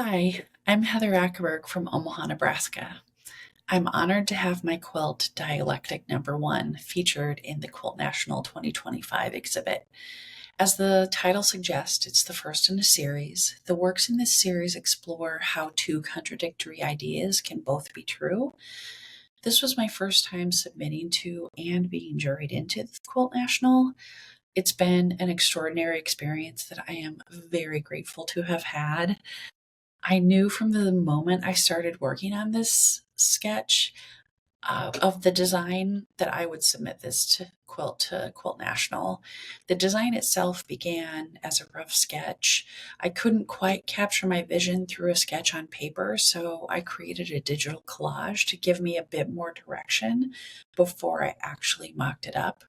Hi, I'm Heather Akerberg from Omaha, Nebraska. I'm honored to have my quilt Dialectic No. 1 featured in the Quilt National 2025 exhibit. As the title suggests, it's the first in a series. The works in this series explore how two contradictory ideas can both be true. This was my first time submitting to and being juried into the Quilt National. It's been an extraordinary experience that I am very grateful to have had. I knew from the moment I started working on this sketch of the design that I would submit this to Quilt National. The design itself began as a rough sketch. I couldn't quite capture my vision through a sketch on paper, so I created a digital collage to give me a bit more direction before I actually mocked it up.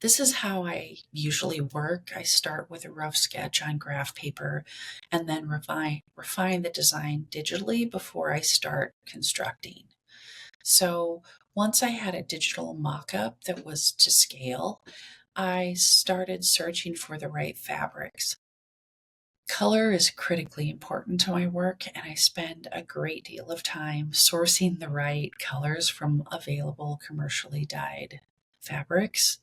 This is how I usually work. I start with a rough sketch on graph paper and then refine the design digitally before I start constructing. So once I had a digital mock-up that was to scale, I started searching for the right fabrics. Color is critically important to my work, and I spend a great deal of time sourcing the right colors from available commercially dyed fabrics.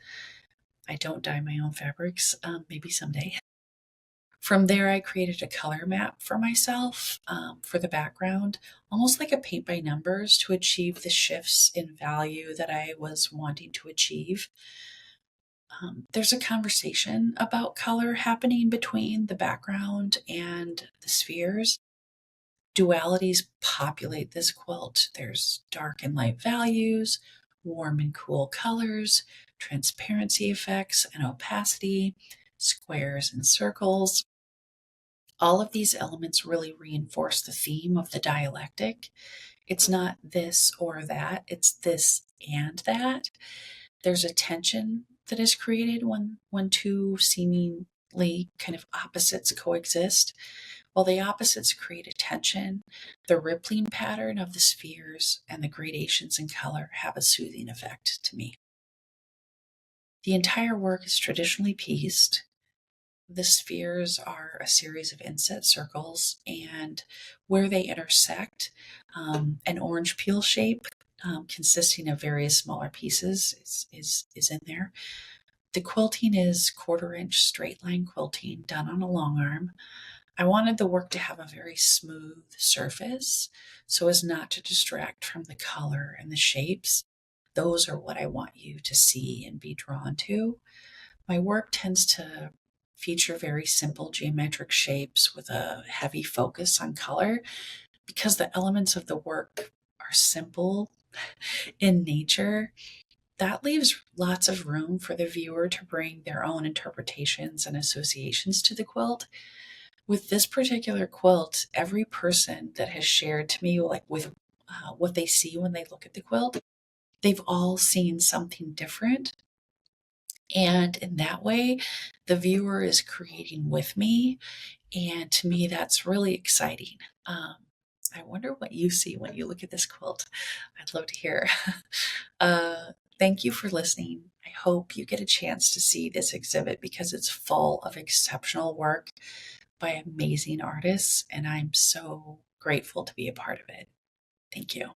I don't dye my own fabrics, maybe someday. From there, I created a color map for myself for the background, almost like a paint by numbers to achieve the shifts in value that I was wanting to achieve. There's a conversation about color happening between the background and the spheres. Dualities populate this quilt. There's dark and light values, warm and cool colors, transparency effects and opacity, squares and circles. All of these elements really reinforce the theme of the dialectic. It's not this or that, it's this and that. There's a tension that is created when two seemingly kind of opposites coexist. While the opposites create a tension, the rippling pattern of the spheres and the gradations in color have a soothing effect to me. The entire work is traditionally pieced. The spheres are a series of inset circles, and where they intersect, an orange peel shape consisting of various smaller pieces is in there. The quilting is quarter-inch straight line quilting done on a long arm. I wanted the work to have a very smooth surface so as not to distract from the color and the shapes. Those are what I want you to see and be drawn to. My work tends to feature very simple geometric shapes with a heavy focus on color because the elements of the work are simple in nature. That leaves lots of room for the viewer to bring their own interpretations and associations to the quilt. With this particular quilt, every person that has shared to me like with what they see when they look at the quilt, they've all seen something different. And in that way, the viewer is creating with me. And to me, that's really exciting. I wonder what you see when you look at this quilt. I'd love to hear. Thank you for listening. I hope you get a chance to see this exhibit because it's full of exceptional work by amazing artists, and I'm so grateful to be a part of it. Thank you.